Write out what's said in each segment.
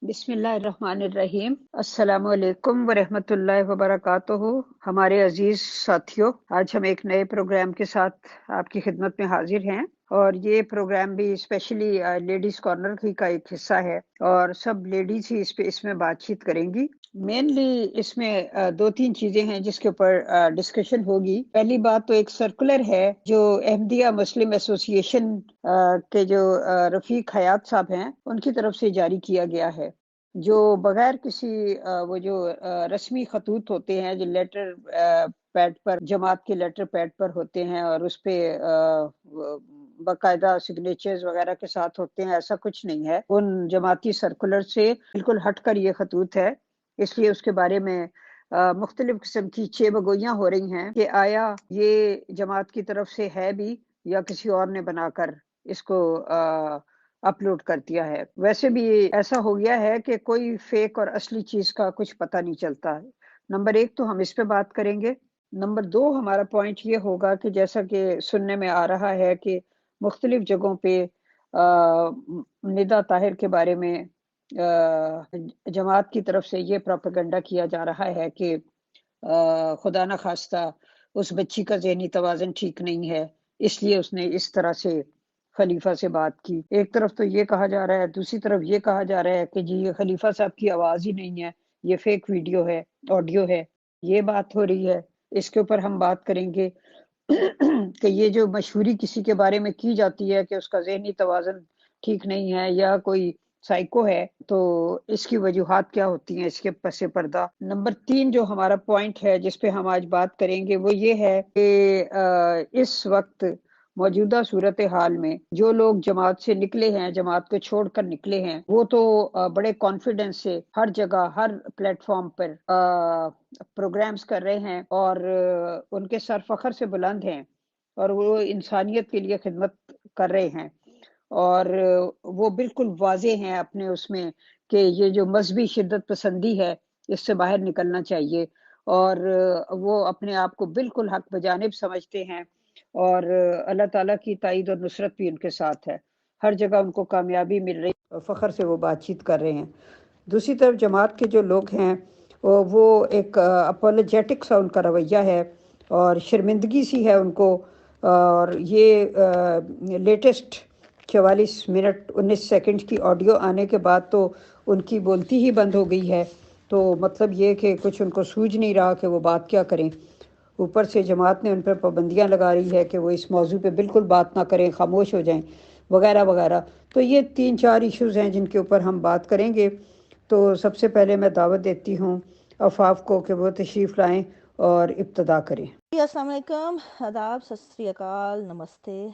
بسم اللہ الرحمن الرحیم۔ السلام علیکم ورحمۃ اللہ وبرکاتہ۔ ہمارے عزیز ساتھیوں، آج ہم ایک نئے پروگرام کے ساتھ آپ کی خدمت میں حاضر ہیں، اور یہ پروگرام بھی اسپیشلی لیڈیز کارنر ہی کا ایک حصہ ہے، اور سب لیڈیز ہی اس میں بات چیت کریں گی۔ مینلی اس میں دو تین چیزیں ہیں جس کے اوپر ڈسکشن ہوگی۔ پہلی بات تو ایک سرکولر ہے جو احمدیہ مسلم ایسوسی ایشن کے جو رفیق حیات صاحب ہیں ان کی طرف سے جاری کیا گیا ہے، جو بغیر کسی وہ جو رسمی خطوط ہوتے ہیں جو لیٹر پیڈ پر، جماعت کے لیٹر پیڈ پر ہوتے ہیں اور اس پہ باقاعدہ سگنیچرز وغیرہ کے ساتھ ہوتے ہیں، ایسا کچھ نہیں ہے۔ ان جماعتی سرکولر سے بالکل ہٹ کر یہ خطوط ہے، اس لیے اس کے بارے میں مختلف قسم کی چہ بگوئیاں ہو رہی ہیں کہ آیا یہ جماعت کی طرف سے ہے بھی یا کسی اور نے بنا کر اس کو اپلوڈ کر دیا ہے۔ ویسے بھی ایسا ہو گیا ہے کہ کوئی فیک اور اصلی چیز کا کچھ پتہ نہیں چلتا ہے۔ نمبر ایک تو ہم اس پہ بات کریں گے۔ نمبر دو ہمارا پوائنٹ یہ ہوگا کہ جیسا کہ سننے میں آ رہا ہے کہ مختلف جگہوں پہ ندا طاہر کے بارے میں جماعت کی طرف سے یہ پروپیگنڈا کیا جا رہا ہے کہ خدا نہ خواستہ اس بچی کا ذہنی توازن ٹھیک نہیں ہے، اس لیے اس نے اس طرح سے خلیفہ سے بات کی۔ ایک طرف تو یہ کہا جا رہا ہے، دوسری طرف یہ کہا جا رہا ہے کہ جی یہ خلیفہ صاحب کی آواز ہی نہیں ہے، یہ فیک ویڈیو ہے، آڈیو ہے۔ یہ بات ہو رہی ہے، اس کے اوپر ہم بات کریں گے کہ یہ جو مشہوری کسی کے بارے میں کی جاتی ہے کہ اس کا ذہنی توازن ٹھیک نہیں ہے یا کوئی سائیکو ہے، تو اس کی وجوہات کیا ہوتی ہیں اس کے پس پردہ۔ نمبر تین جو ہمارا پوائنٹ ہے جس پہ ہم آج بات کریں گے وہ یہ ہے کہ اس وقت موجودہ صورتحال میں جو لوگ جماعت سے نکلے ہیں، جماعت کو چھوڑ کر نکلے ہیں، وہ تو بڑے کانفیڈنس سے ہر جگہ ہر پلیٹ فارم پر پروگرامز کر رہے ہیں، اور ان کے سر فخر سے بلند ہیں، اور وہ انسانیت کے لیے خدمت کر رہے ہیں، اور وہ بالکل واضح ہیں اپنے اس میں کہ یہ جو مذہبی شدت پسندی ہے اس سے باہر نکلنا چاہیے، اور وہ اپنے آپ کو بالکل حق بجانب سمجھتے ہیں، اور اللہ تعالیٰ کی تائید اور نصرت بھی ان کے ساتھ ہے، ہر جگہ ان کو کامیابی مل رہی ہے، فخر سے وہ بات چیت کر رہے ہیں۔ دوسری طرف جماعت کے جو لوگ ہیں وہ ایک اپولوجیٹک سا ان کا رویہ ہے، اور شرمندگی سی ہے ان کو، اور یہ لیٹسٹ 44 منٹ 19 سیکنڈ کی آڈیو آنے کے بعد تو ان کی بولتی ہی بند ہو گئی ہے، تو مطلب یہ کہ کچھ ان کو سوجھ نہیں رہا کہ وہ بات کیا کریں۔ اوپر سے جماعت نے ان پر پابندیاں لگا رہی ہے کہ وہ اس موضوع پہ بالکل بات نہ کریں، خاموش ہو جائیں وغیرہ وغیرہ۔ تو یہ 3 4 ایشوز ہیں جن کے اوپر ہم بات کریں گے۔ تو سب سے پہلے میں دعوت دیتی ہوں عفاف کو کہ وہ تشریف لائیں اور ابتدا کریں۔ السلام علیکم، آداب، ست سری اکال، نمستے،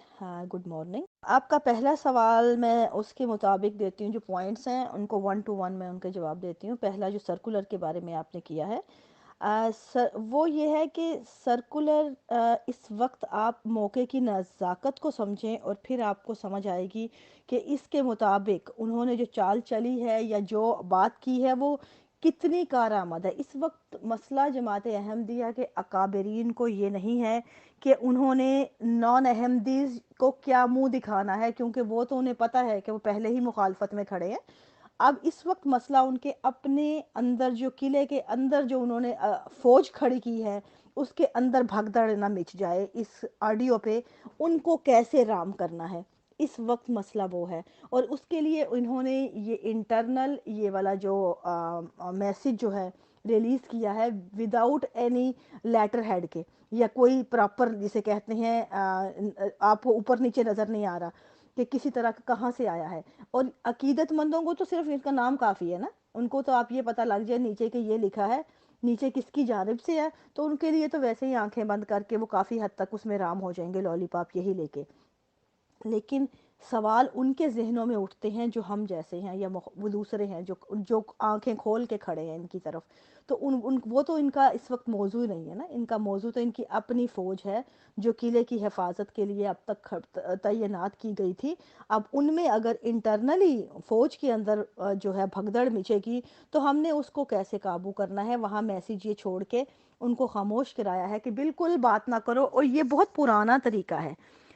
گڈ مارننگ۔ آپ کا پہلا سوال میں اس کے مطابق دیتی ہوں، جو پوائنٹس ہیں ان کو 1 to 1 میں ان کے جواب دیتی ہوں۔ پہلا جو سرکولر کے بارے میں آپ نے کیا ہے، وہ یہ ہے کہ سرکولر اس وقت آپ موقع کی نزاکت کو سمجھیں، اور پھر آپ کو سمجھ آئے گی کہ اس کے مطابق انہوں نے جو چال چلی ہے یا جو بات کی ہے وہ کتنی کارآمد ہے۔ اس وقت مسئلہ جماعت احمدیہ کے اکابرین کو یہ نہیں ہے کہ انہوں نے نان احمدیز کو کیا منہ دکھانا ہے، کیونکہ وہ تو انہیں پتہ ہے کہ وہ پہلے ہی مخالفت میں کھڑے ہیں۔ اب اس وقت مسئلہ ان کے اپنے اندر، جو قلعے کے اندر جو انہوں نے فوج کھڑی کی ہے، اس کے اندر بھگدڑ نہ مچ جائے اس آڈیو پہ، ان کو کیسے رام کرنا ہے، اس وقت مسئلہ وہ ہے۔ اور اس کے لیے انہوں نے یہ انٹرنل یہ والا جو میسج جو ہے ریلیز کیا ہے وداؤٹ اینی لیٹر ہیڈ کے، یا کوئی پراپر جسے کہتے ہیں آپ کو اوپر نیچے نظر نہیں آ رہا کہ کسی طرح کہاں سے آیا ہے۔ اور عقیدت مندوں کو تو صرف ان کا نام کافی ہے نا، ان کو تو آپ یہ پتہ لگ جائے نیچے کہ یہ لکھا ہے، نیچے کس کی جانب سے ہے، تو ان کے لیے تو ویسے ہی آنکھیں بند کر کے وہ کافی حد تک اس میں رام ہو جائیں گے، لالی پاپ یہی لے کے۔ لیکن سوال ان کے ذہنوں میں اٹھتے ہیں جو ہم جیسے ہیں یا وہ دوسرے ہیں جو آنکھیں کھول کے کھڑے ہیں ان کی طرف، تو وہ تو ان کا اس وقت موضوع نہیں ہے نا، ان کا موضوع تو ان کی اپنی فوج ہے جو قلعے کی حفاظت کے لیے اب تک تعینات کی گئی تھی۔ اب ان میں اگر انٹرنلی فوج کے اندر جو ہے بھگدڑ مچے گی تو ہم نے اس کو کیسے قابو کرنا ہے۔ وہاں میسیج یہ چھوڑ کے ان کو خاموش کرایا ہے کہ بالکل بات نہ کرو، اور یہ بہت پرانا طریقہ ہے۔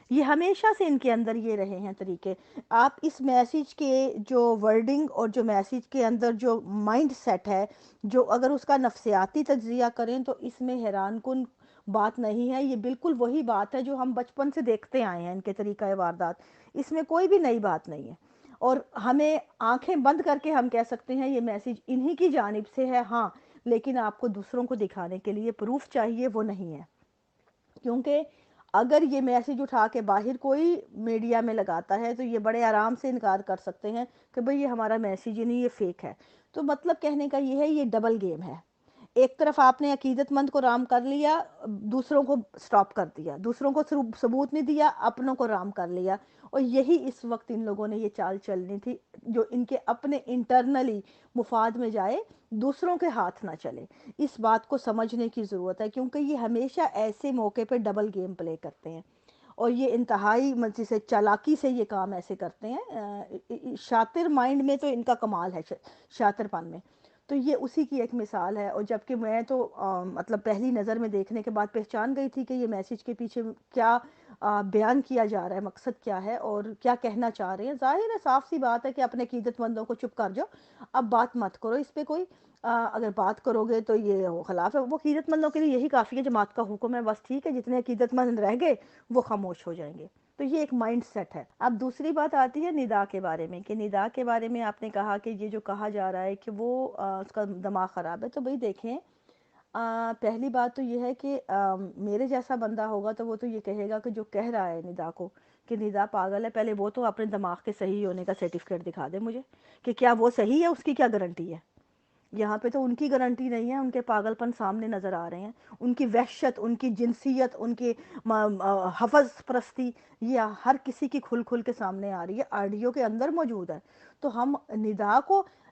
یہ ہمیشہ سے ان کے اندر یہ رہے ہیں طریقے. آپ اس میسیج کے جو ورڈنگ اور جو میسیج کے اندر جو مائنڈ سیٹ ہے، جو اگر اس کا نفسیاتی تجزیہ کریں تو اس میں حیران کن بات نہیں ہے. یہ بالکل وہی بات ہے جو ہم بچپن سے دیکھتے آئے ہیں ان کے طریقہ واردات. اس میں کوئی بھی نئی بات نہیں ہے، اور ہمیں آنکھیں بند کر کے ہم کہہ سکتے ہیں یہ میسیج انہی کی جانب سے ہے. ہاں، لیکن آپ کو دوسروں کو دکھانے کے لیے پروف چاہیے، وہ نہیں ہے. کیونکہ اگر یہ میسیج اٹھا کے باہر کوئی میڈیا میں لگاتا ہے تو یہ بڑے آرام سے انکار کر سکتے ہیں کہ بھئی یہ ہمارا میسیج ہی نہیں، یہ فیک ہے. تو مطلب کہنے کا یہ ہے، یہ ڈبل گیم ہے. ایک طرف آپ نے عقیدت مند کو رام کر لیا، دوسروں کو سٹاپ کر دیا، دوسروں کو ثبوت نہیں دیا، اپنوں کو رام کر لیا. اور یہی اس وقت ان لوگوں نے یہ چال چلنی تھی جو ان کے اپنے انٹرنلی مفاد میں جائے، دوسروں کے ہاتھ نہ چلے. اس بات کو سمجھنے کی ضرورت ہے، کیونکہ یہ ہمیشہ ایسے موقع پہ ڈبل گیم پلے کرتے ہیں، اور یہ انتہائی سے چالاکی سے یہ کام ایسے کرتے ہیں. شاطر مائنڈ میں تو ان کا کمال ہے، شاطر پن میں. تو یہ اسی کی ایک مثال ہے. اور جبکہ میں تو مطلب پہلی نظر میں دیکھنے کے بعد پہچان گئی تھی کہ یہ میسیج کے پیچھے کیا بیان کیا جا رہا ہے، مقصد کیا ہے اور کیا کہنا چاہ رہے ہیں. ظاہر ہے، صاف سی بات ہے کہ اپنے عقیدت مندوں کو چپ کر جاؤ، اب بات مت کرو اس پہ کوئی. اگر بات کرو گے تو یہ خلاف ہے. وہ عقیدت مندوں کے لیے یہی کافی ہے، جماعت کا حکم ہے، بس ٹھیک ہے، جتنے عقیدت مند رہ گئے وہ خاموش ہو جائیں گے. تو یہ ایک مائنڈ سیٹ ہے. اب دوسری بات آتی ہے ندا کے بارے میں، کہ ندا کے بارے میں آپ نے کہا کہ یہ جو کہا جا رہا ہے کہ وہ اس کا دماغ خراب ہے. تو بھئی دیکھیں، پہلی بات تو یہ ہے کہ میرے جیسا بندہ ہوگا تو وہ تو یہ کہے گا کہ جو کہہ رہا ہے ندا کو کہ ندا پاگل ہے، پہلے وہ تو اپنے دماغ کے صحیح ہونے کا سرٹیفکیٹ دکھا دے مجھے کہ کیا وہ صحیح ہے، اس کی کیا گارنٹی ہے. یہاں پہ تو ان کی گارنٹی نہیں ہے، ان کے پاگل پن سامنے نظر آ رہے ہیں. ان کی وحشت، ان کی جنسیت، ان کی حفظ پرستی، یہ ہر کسی کی کھل کھل کے سامنے آ رہی ہے، آڈیو کے اندر موجود ہے. تو ہم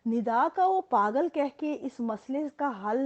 ندا کا وہ پاگل کہہ کے اس مسئلے کا حل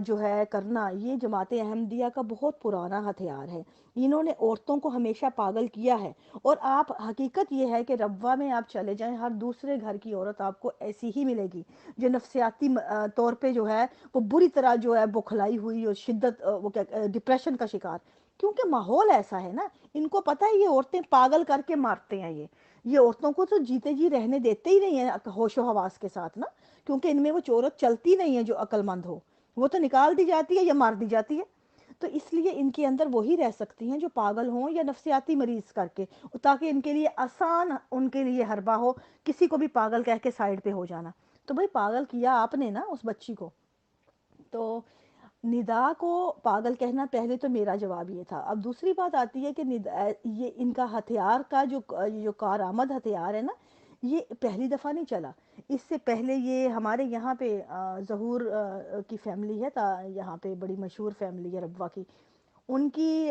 جو ہے کرنا، یہ جماعت احمدیہ کا بہت پرانا ہتھیار ہے. انہوں نے عورتوں کو ہمیشہ پاگل کیا ہے. اور آپ، حقیقت یہ ہے کہ ربوہ میں آپ چلے جائیں، ہر دوسرے گھر کی عورت آپ کو ایسی ہی ملے گی جو نفسیاتی طور پہ جو ہے وہ بری طرح جو ہے بکھلائی ہوئی اور شدت وہ کیا ڈپریشن کا شکار. کیونکہ ماحول ایسا ہے نا، ان کو پتہ ہے یہ عورتیں پاگل کر کے مارتے ہیں. یہ عورتوں کو تو جیتے جی رہنے دیتے ہی نہیں ہیں ہوش و حواس کے ساتھ نا، کیونکہ ان میں وہ عورت چلتی نہیں ہے جو عقل مند ہو، وہ تو نکال دی جاتی ہے یا مار دی جاتی ہے. تو اس لیے ان کے اندر وہی رہ سکتی ہیں جو پاگل ہوں یا نفسیاتی مریض کر کے، تاکہ ان کے لیے آسان، ان کے لیے حربہ ہو کسی کو بھی پاگل کہہ کے سائڈ پہ ہو جانا. تو بھئی پاگل کیا آپ نے نا اس بچی کو. تو ندا کو پاگل کہنا پہلے تو میرا جواب یہ تھا. اب دوسری بات آتی ہے کہ یہ ان کا ہتھیار کا جو کارآمد ہتھیار ہے نا، یہ پہلی دفعہ نہیں چلا. اس سے پہلے یہ ہمارے یہاں پہ ظہور کی فیملی ہے، یہاں پہ بڑی مشہور فیملی ہے ربوہ کی. ان کی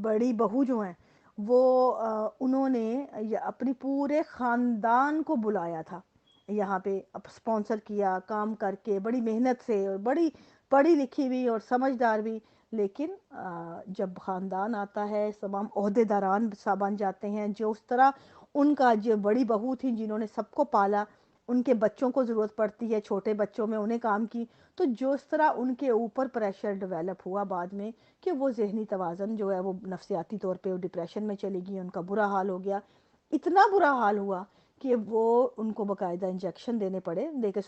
بڑی بہو جو ہیں وہ انہوں نے اپنی پورے خاندان کو بلایا تھا یہاں پہ، اسپانسر کیا کام کر کے بڑی محنت سے، اور بڑی پڑھی لکھی بھی اور سمجھدار بھی. لیکن جب خاندان آتا ہے، تمام عہدے داران بن جاتے ہیں، جو اس طرح ان کا جو بڑی بہو تھی جنہوں نے سب کو پالا، ان کے بچوں کو ضرورت پڑتی ہے، چھوٹے بچوں میں انہیں کام کی. تو جو اس طرح ان کے اوپر پریشر ڈیولپ ہوا بعد میں کہ وہ ذہنی توازن جو ہے وہ نفسیاتی طور پہ ڈپریشن میں چلی گئی، ان کا برا حال ہو گیا. اتنا برا حال ہوا کہ وہ ان کو باقاعدہ انجیکشن دینے پڑے، دے کے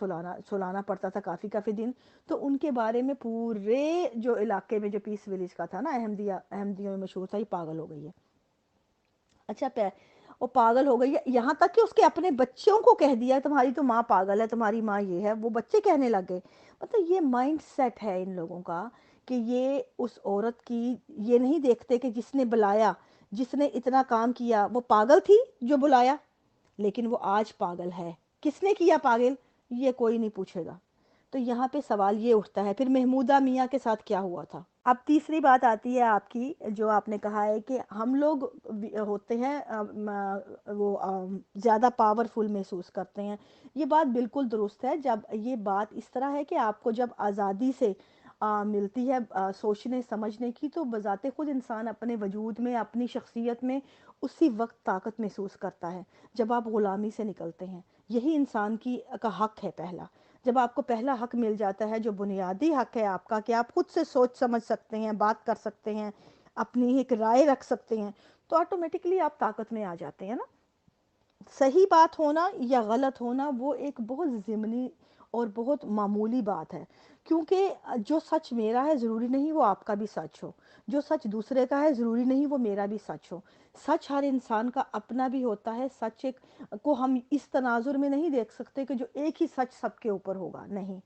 سلانا پڑتا تھا کافی دن. تو ان کے بارے میں پورے جو علاقے میں جو پیس ولیج کا تھا نا، احمدیوں میں مشہور تھا، یہ پاگل ہو گئی ہے. اچھا، وہ پاگل ہو گئی ہے، یہاں تک کہ اس کے اپنے بچوں کو کہہ دیا تمہاری تو ماں پاگل ہے، تمہاری ماں یہ ہے. وہ بچے کہنے لگ گئے. مطلب یہ مائنڈ سیٹ ہے ان لوگوں کا کہ یہ اس عورت کی یہ نہیں دیکھتے کہ جس نے بلایا، جس نے اتنا کام کیا، وہ پاگل تھی جو بلایا، لیکن وہ آج پاگل ہے. کس نے کیا پاگل، یہ کوئی نہیں پوچھے گا. تو یہاں پہ سوال یہ اٹھتا ہے پھر محمودہ میاں کے ساتھ کیا ہوا تھا. اب تیسری بات آتی ہے آپ کی، جو آپ نے کہا ہے کہ ہم لوگ ہوتے ہیں وہ زیادہ پاورفل محسوس کرتے ہیں. یہ بات بالکل درست ہے. جب یہ بات اس طرح ہے کہ آپ کو جب آزادی سے ملتی ہے سوچنے سمجھنے کی، تو بذات خود انسان اپنے وجود میں، اپنی شخصیت میں اسی وقت طاقت محسوس کرتا ہے جب آپ غلامی سے نکلتے ہیں. یہی انسان کا حق ہے پہلا. جب آپ کو پہلا حق مل جاتا ہے جو بنیادی حق ہے آپ کا، کہ آپ خود سے سوچ سمجھ سکتے ہیں، بات کر سکتے ہیں، اپنی ایک رائے رکھ سکتے ہیں، تو آٹومیٹکلی آپ طاقت میں آ جاتے ہیں نا۔ صحیح بات ہونا یا غلط ہونا وہ ایک بہت ضمنی اور بہت معمولی بات ہے، کیونکہ جو سچ میرا ہے ضروری نہیں وہ آپ کا بھی سچ ہو، جو سچ دوسرے کا ہے ضروری نہیں وہ میرا بھی سچ ہو۔ سچ ہر انسان کا اپنا بھی ہوتا ہے، سچ ایک کو ہم اس تناظر میں نہیں دیکھ سکتے کہ جو ایک ہی سچ سب کے اوپر ہوگا، نہیں۔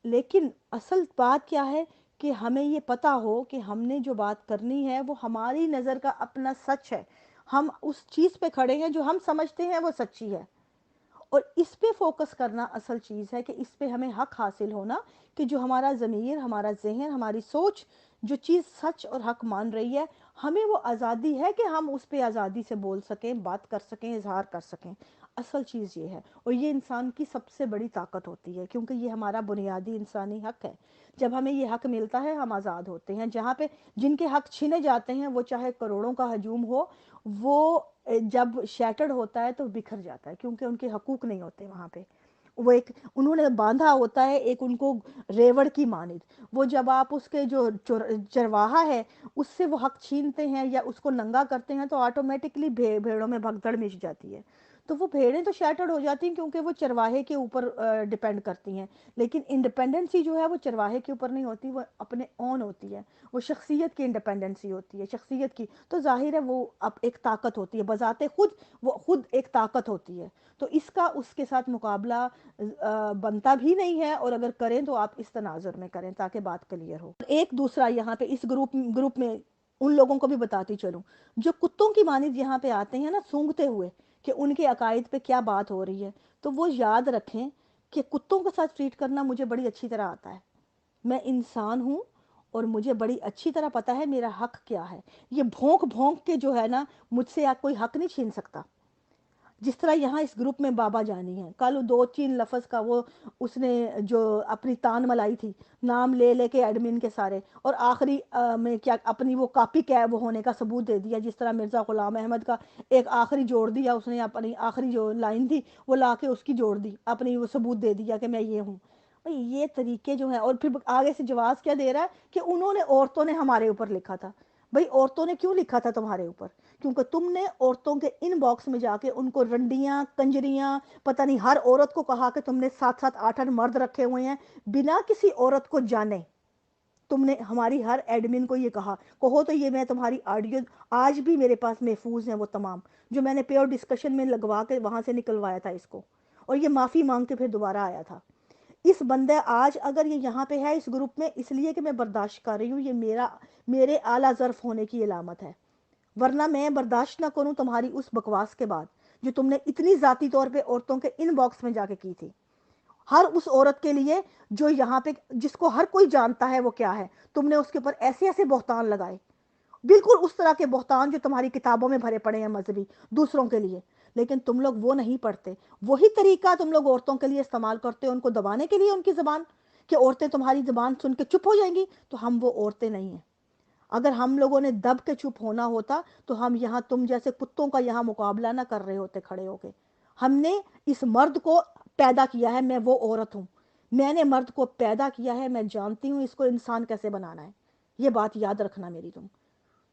لیکن اصل بات کیا ہے کہ ہمیں یہ پتا ہو کہ ہم نے جو بات کرنی ہے وہ ہماری نظر کا اپنا سچ ہے، ہم اس چیز پہ کھڑے ہیں جو ہم سمجھتے ہیں وہ سچی ہے، اور اس پہ فوکس کرنا اصل چیز ہے کہ اس پہ ہمیں حق حاصل ہونا کہ جو ہمارا ضمیر، ہمارا ذہن، ہماری سوچ جو چیز سچ اور حق مان رہی ہے، ہمیں وہ آزادی ہے کہ ہم اس پہ آزادی سے بول سکیں، بات کر سکیں، اظہار کر سکیں۔ اصل چیز یہ ہے، اور یہ انسان کی سب سے بڑی طاقت ہوتی ہے، کیونکہ یہ ہمارا بنیادی انسانی حق ہے۔ جب ہمیں یہ حق ملتا ہے ہم آزاد ہوتے ہیں۔ جہاں پہ جن کے حق چھینے جاتے ہیں وہ چاہے کروڑوں کا ہجوم ہو، وہ جب شیٹرڈ ہوتا ہے تو بکھر جاتا ہے، کیونکہ ان کے حقوق نہیں ہوتے وہاں پہ۔ وہ ایک انہوں نے باندھا ہوتا ہے ایک ان کو ریوڑ کی مانند، وہ جب آپ اس کے جو چرواہا ہے اس سے وہ حق چھینتے ہیں یا اس کو ننگا کرتے ہیں تو آٹومیٹکلی بھیڑوں میں بھگدڑ مچ جاتی ہے۔ تو وہ بھیڑیں تو شیٹرڈ ہو جاتی ہیں کیونکہ وہ چرواہے کے اوپر ڈیپینڈ کرتی ہیں، لیکن انڈیپینڈنسی جو ہے وہ چرواہے کے اوپر نہیں ہوتی، وہ اپنے اون ہوتی ہے، وہ شخصیت کی انڈیپینڈنسی ہوتی ہے، شخصیت کی۔ تو ظاہر ہے وہ اب ایک طاقت ہوتی ہے، بذات خود وہ خود ایک طاقت ہوتی ہے، تو اس کا اس کے ساتھ مقابلہ بنتا بھی نہیں ہے، اور اگر کریں تو آپ اس تناظر میں کریں تاکہ بات کلیئر ہو۔ ایک دوسرا یہاں پہ اس گروپ میں ان لوگوں کو بھی بتاتی چلوں جو کتوں کی مانند یہاں پہ آتے ہیں نا سونگتے ہوئے کہ ان کے عقائد پہ کیا بات ہو رہی ہے، تو وہ یاد رکھیں کہ کتوں کے ساتھ ٹریٹ کرنا مجھے بڑی اچھی طرح آتا ہے، میں انسان ہوں اور مجھے بڑی اچھی طرح پتا ہے میرا حق کیا ہے۔ یہ بھونک بھونک کے جو ہے نا مجھ سے کوئی حق نہیں چھین سکتا۔ جس طرح یہاں اس گروپ میں بابا جانی ہے، کل 2-3 لفظ کا وہ اس نے جو اپنی تان ملائی تھی، نام لے لے کے ایڈمن کے سارے، اور آخری میں کیا اپنی وہ کاپی کیب ہونے کا ثبوت دے دیا، جس طرح مرزا غلام احمد کا ایک آخری جوڑ دیا اس نے، اپنی آخری جو لائن تھی وہ لا کے اس کی جوڑ دی، اپنی وہ ثبوت دے دیا کہ میں یہ ہوں۔ بھئی یہ طریقے جو ہیں، اور پھر آگے سے جواز کیا دے رہا ہے کہ انہوں نے عورتوں نے ہمارے اوپر لکھا تھا۔ بھئی عورتوں نے کیوں لکھا تھا تمہارے اوپر؟ کیونکہ تم نے عورتوں کے ان باکس میں جا کے ان کو رنڈیاں، کنجریاں، پتہ نہیں ہر عورت کو کہا کہ تم نے 7-8 مرد رکھے ہوئے ہیں بنا کسی عورت کو جانے۔ تم نے ہماری ہر ایڈمن کو یہ کہو تو یہ میں تمہاری آڈیو آج بھی میرے پاس محفوظ ہیں، وہ تمام جو میں نے پیور ڈسکشن میں لگوا کے وہاں سے نکلوایا تھا اس کو، اور یہ معافی مانگ کے پھر دوبارہ آیا تھا۔ اس بندے آج اگر یہ یہاں پہ ہے اس گروپ میں اس لیے کہ میں برداشت کر رہی ہوں، یہ میرے اعلیٰ ظرف ہونے کی علامت ہے، ورنہ میں برداشت نہ کروں تمہاری اس بکواس کے بعد جو تم نے اتنی ذاتی طور پہ عورتوں کے ان باکس میں جا کے کی تھی، ہر اس عورت کے لیے جو یہاں پہ جس کو ہر کوئی جانتا ہے وہ کیا ہے، تم نے اس کے اوپر ایسے ایسے بہتان لگائے، بالکل اس طرح کے بہتان جو تمہاری کتابوں میں بھرے پڑے ہیں مذہبی دوسروں کے لیے، لیکن تم لوگ وہ نہیں پڑھتے۔ وہی طریقہ تم لوگ عورتوں کے لیے استعمال کرتے ہو، ان کو دبانے کے لیے ان کی زبان، کہ عورتیں تمہاری زبان سن کے چپ ہو جائیں گی، تو ہم وہ عورتیں نہیں ہیں۔ اگر ہم لوگوں نے دب کے چپ ہونا ہوتا تو ہم یہاں تم جیسے کتوں کا یہاں مقابلہ نہ کر رہے ہوتے کھڑے ہو کے۔ ہم نے اس مرد کو پیدا کیا ہے، میں وہ عورت ہوں، میں نے مرد کو پیدا کیا ہے، میں جانتی ہوں اس کو انسان کیسے بنانا ہے۔ یہ بات یاد رکھنا میری،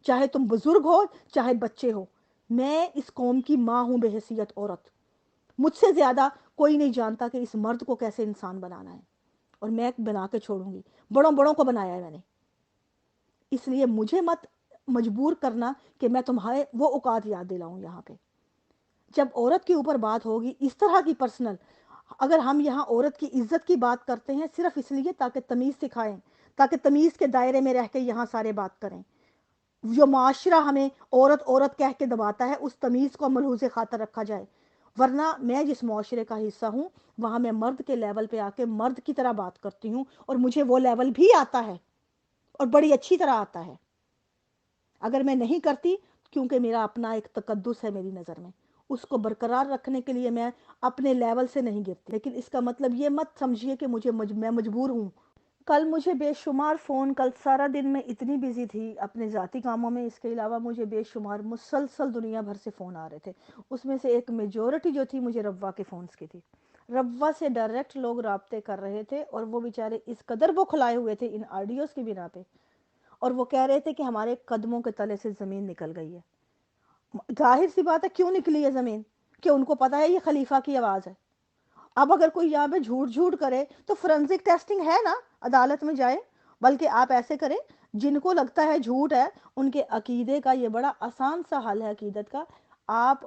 چاہے تم بزرگ ہو چاہے بچے ہو، میں اس قوم کی ماں ہوں بحیثیت عورت، مجھ سے زیادہ کوئی نہیں جانتا کہ اس مرد کو کیسے انسان بنانا ہے، اور میں بنا کے چھوڑوں گی، بڑوں بڑوں کو بنایا ہے میں نے، اس لیے مجھے مت مجبور کرنا کہ میں تمہارے وہ اوقات یاد دلاؤں۔ یہاں پہ جب عورت کے اوپر بات ہوگی اس طرح کی پرسنل، اگر ہم یہاں عورت کی عزت کی بات کرتے ہیں صرف اس لیے تاکہ تمیز سکھائیں، تاکہ تمیز کے دائرے میں رہ کے یہاں سارے بات کریں، جو معاشرہ ہمیں عورت عورت کہہ کے دباتا ہے اس تمیز کو ملحوظ خاطر رکھا جائے، ورنہ میں جس معاشرے کا حصہ ہوں وہاں میں مرد کے لیول پہ آ کے مرد کی طرح بات کرتی ہوں، اور مجھے وہ لیول بھی آتا ہے اور بڑی اچھی طرح آتا ہے۔ اگر میں نہیں کرتی، کیونکہ میرا اپنا ایک تقدس ہے میری نظر میں، اس کو برقرار رکھنے کے لیے میں اپنے لیول سے نہیں گرتی، لیکن اس کا مطلب یہ مت سمجھیے کہ میں مجبور ہوں۔ کل مجھے بے شمار فون، کل سارا دن میں اتنی بیزی تھی اپنے ذاتی کاموں میں، اس کے علاوہ مجھے بے شمار مسلسل دنیا بھر سے فون آ رہے تھے، اس میں سے ایک میجورٹی جو تھی مجھے روا کے فونز کی تھی۔ روا سے ڈائریکٹ لوگ رابطے کر رہے تھے، اور وہ بیچارے اس قدر بکھلائے ہوئے تھے ان آڈیوز کی بنا پہ، اور وہ کہہ رہے تھے کہ ہمارے قدموں کے تلے سے زمین نکل گئی ہے. ظاہر سی بات ہے کیوں نکلی ہے زمین, کہ ان کو پتا ہے یہ خلیفہ کی آواز ہے. اب اگر کوئی یہاں پہ جھوٹ کرے تو فورنزک ٹیسٹنگ ہے نا, عدالت میں جائے. بلکہ آپ ایسے کریں, جن کو لگتا ہے جھوٹ ہے ان کے عقیدے کا یہ بڑا آسان سا حل ہے عقیدت کا, آپ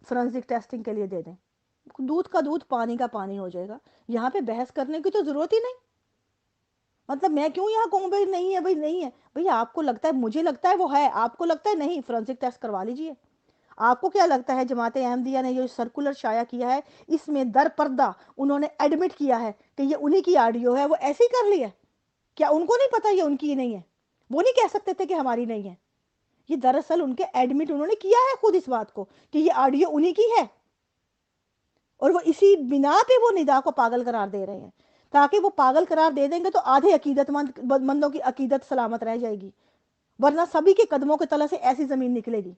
فورنزک ٹیسٹنگ کے لیے دے دیں, دودھ کا دودھ پانی کا پانی ہو جائے گا. یہاں پہ بحث کرنے کی تو ضرورت ہی نہیں. مطلب میں کیوں یہاں کہوں بھائی نہیں ہے, بھائی نہیں ہے, بھائی آپ کو لگتا ہے, مجھے لگتا ہے وہ ہے, آپ کو لگتا ہے نہیں, فورنزک ٹیسٹ کروا لیجئے. آپ کو کیا لگتا ہے جماعت احمدیہ نے یہ سرکولر شائع کیا ہے, اس میں در پردہ انہوں نے ایڈمٹ کیا ہے کہ یہ انہی کی آڈیو ہے, وہ ایسے ہی کر لی ہے؟ کیا ان کو نہیں پتا یہ ان کی نہیں ہے؟ وہ نہیں کہہ سکتے تھے کہ ہماری نہیں ہے؟ یہ دراصل ان کے ایڈمٹ انہوں نے کیا ہے خود اس بات کو کہ یہ آڈیو انہی کی ہے, اور وہ اسی بنا پہ وہ ندا کو پاگل قرار دے رہے ہیں. تاکہ وہ پاگل قرار دے دیں گے تو آدھے عقیدت مندوں کی عقیدت سلامت رہ جائے گی, ورنہ سبھی کے قدموں کے تلے سے ایسی زمین نکلے گی.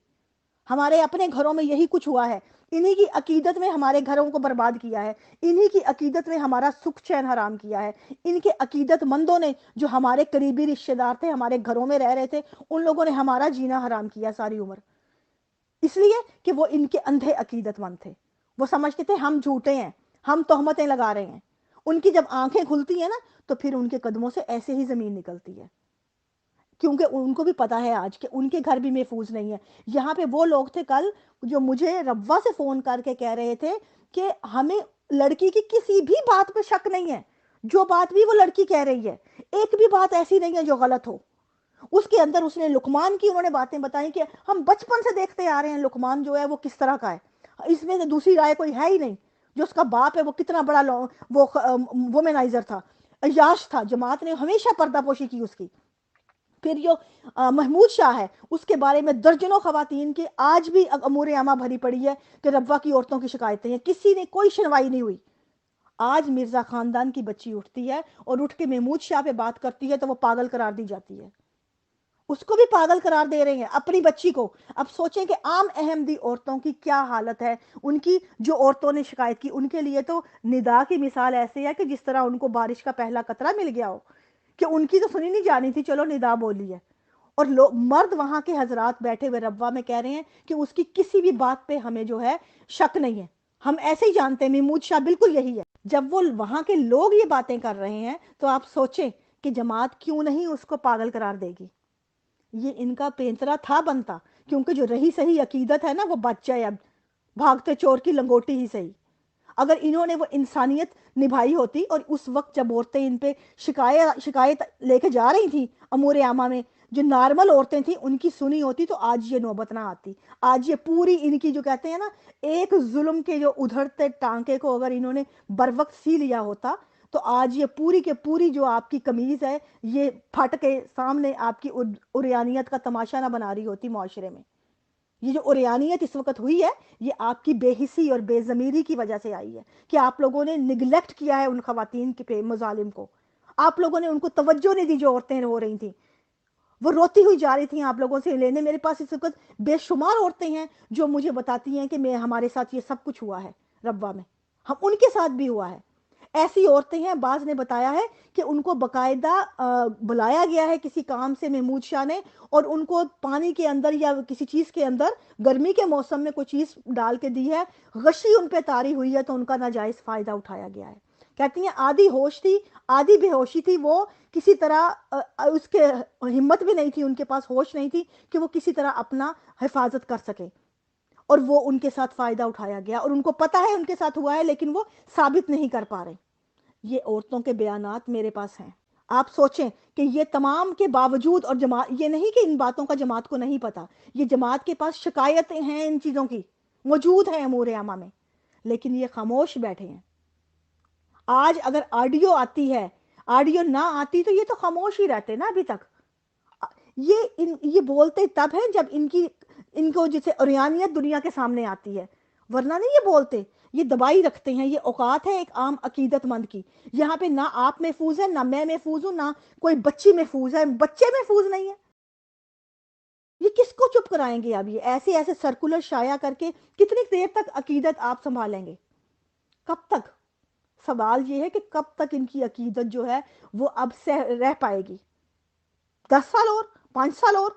ہمارے اپنے گھروں میں یہی کچھ ہوا ہے, انہی کی عقیدت میں ہمارے گھروں کو برباد کیا ہے, انہی کی عقیدت میں ہمارا سکھ چین حرام کیا ہے. ان کے عقیدت مندوں نے, جو ہمارے قریبی رشتہ دار تھے, ہمارے گھروں میں رہ رہے تھے, ان لوگوں نے ہمارا جینا حرام کیا ساری عمر, اس لیے کہ وہ ان کے اندھے عقیدت مند تھے. وہ سمجھتے تھے ہم جھوٹے ہیں, ہم تہمتیں لگا رہے ہیں. ان کی جب آنکھیں کھلتی ہیں نا, تو پھر ان کے قدموں سے ایسے ہی زمین نکلتی ہے, کیونکہ ان کو بھی پتا ہے آج کہ ان کے گھر بھی محفوظ نہیں ہے. یہاں پہ وہ لوگ تھے کل جو مجھے ربوہ سے فون کر کے کہہ رہے تھے کہ ہمیں لڑکی کی کسی بھی بات پہ شک نہیں ہے, جو بات بھی وہ لڑکی کہہ رہی ہے, ایک بھی بات ایسی نہیں ہے جو غلط ہو. اس کے اندر اس نے لقمان کی انہوں نے باتیں بتائیں کہ ہم بچپن سے دیکھتے آ رہے ہیں لقمان جو ہے وہ کس طرح کا ہے, اس میں دوسری رائے کوئی ہے ہی نہیں. جو اس کا باپ ہے وہ کتنا بڑا وہ وومنائزر تھا, عیاش تھا, جماعت نے ہمیشہ پردہ پوشی کی اس کی. پھر جو محمود شاہ ہے, اس کے بارے میں درجنوں خواتین کے آج بھی امور عامہ بھری پڑی ہے کہ ربوہ کی عورتوں کی شکایتیں ہیں, کسی نے کوئی سنوائی نہیں ہوئی. آج مرزا خاندان کی بچی اٹھتی ہے اور اٹھ کے محمود شاہ پہ بات کرتی ہے تو وہ پاگل قرار دی جاتی ہے. اس کو بھی پاگل قرار دے رہے ہیں, اپنی بچی کو. اب سوچیں کہ عام احمدی عورتوں کی کیا حالت ہے, ان کی جو عورتوں نے شکایت کی, ان کے لیے تو ندا کی مثال ایسے ہے کہ جس طرح ان کو بارش کا پہلا قطرہ مل گیا ہو, کہ ان کی تو سنی نہیں جانی تھی, چلو ندا بولی ہے. اور مرد وہاں کے حضرات بیٹھے ہوئے ربوہ میں کہہ رہے ہیں کہ اس کی کسی بھی بات پہ ہمیں جو ہے شک نہیں ہے, ہم ایسے ہی جانتے ہیں محمود شاہ بالکل یہی ہے. جب وہ وہاں کے لوگ یہ باتیں کر رہے ہیں تو آپ سوچیں کہ جماعت کیوں نہیں اس کو پاگل قرار دے گی. یہ ان کا پینترا تھا بنتا, کیونکہ جو رہی صحیح عقیدت ہے نا وہ بچ جائے. اب بھاگتے چور کی لنگوٹی ہی صحیح. اگر انہوں نے وہ انسانیت نبھائی ہوتی, اور اس وقت جب عورتیں ان پہ شکایت لے کے جا رہی تھیں امور عامہ میں, جو نارمل عورتیں تھیں ان کی سنی ہوتی, تو آج یہ نوبت نہ آتی. آج یہ پوری ان کی جو کہتے ہیں نا ایک ظلم کے جو ادھرتے ٹانکے کو اگر انہوں نے بر وقت سی لیا ہوتا, تو آج یہ پوری کے پوری جو آپ کی قمیض ہے یہ پھٹ کے سامنے آپ کی عریانیت کا تماشا نہ بنا رہی ہوتی معاشرے میں. یہ جو عریانیت اس وقت ہوئی ہے, یہ آپ کی بے حسی اور بے ضمیری کی وجہ سے آئی ہے, کہ آپ لوگوں نے نگلیکٹ کیا ہے ان خواتین کے مظالم کو. آپ لوگوں نے ان کو توجہ نہیں دی جو عورتیں رو رہی تھیں, وہ روتی ہوئی جا رہی تھیں آپ لوگوں سے لینے. میرے پاس اس وقت بے شمار عورتیں ہیں جو مجھے بتاتی ہیں کہ ہمارے ساتھ یہ سب کچھ ہوا ہے ربوہ میں, ہم ان کے ساتھ بھی ہوا ہے. ایسی عورتیں ہیں, بعض نے بتایا ہے کہ ان کو باقاعدہ بلایا گیا ہے کسی کام سے محمود شاہ نے, اور ان کو پانی کے اندر یا کسی چیز کے اندر گرمی کے موسم میں کوئی چیز ڈال کے دی ہے, غشی ان پہ طاری ہوئی ہے, تو ان کا ناجائز فائدہ اٹھایا گیا ہے. کہتی ہیں آدھی ہوش تھی آدھی بے ہوشی تھی, وہ کسی طرح اس کے ہمت بھی نہیں تھی, ان کے پاس ہوش نہیں تھی کہ وہ کسی طرح اپنا حفاظت کر سکے, اور وہ ان کے ساتھ فائدہ اٹھایا گیا, اور ان کو پتا ہے ان کے ساتھ ہوا ہے لیکن وہ ثابت نہیں کر پا رہے. یہ عورتوں کے بیانات میرے پاس ہیں. آپ سوچیں کہ یہ تمام کے باوجود, اور جماعت یہ نہیں کہ ان باتوں کا جماعت کو نہیں پتا, یہ جماعت کے پاس شکایتیں ہیں ان چیزوں کی, موجود ہیں امور عامہ میں, لیکن یہ خاموش بیٹھے ہیں. آج اگر آڈیو آتی ہے, آڈیو نہ آتی تو یہ تو خاموش ہی رہتے نا ابھی تک. یہ بولتے تب ہے جب ان کو جسے عریانیت دنیا کے سامنے آتی ہے, ورنہ نہیں یہ بولتے. یہ دبائی رکھتے ہیں, یہ اوقات ہے ایک عام عقیدت مند کی. یہاں پہ نہ آپ محفوظ ہیں, نہ میں محفوظ ہوں, نہ کوئی بچی محفوظ ہے, بچے محفوظ نہیں ہیں. یہ کس کو چپ کرائیں گے؟ اب یہ ایسے ایسے سرکولر شائع کر کے کتنی دیر تک عقیدت آپ سنبھالیں گے؟ کب تک؟ سوال یہ ہے کہ کب تک ان کی عقیدت جو ہے وہ اب سے رہ پائے گی. 10 سال اور 5 سال اور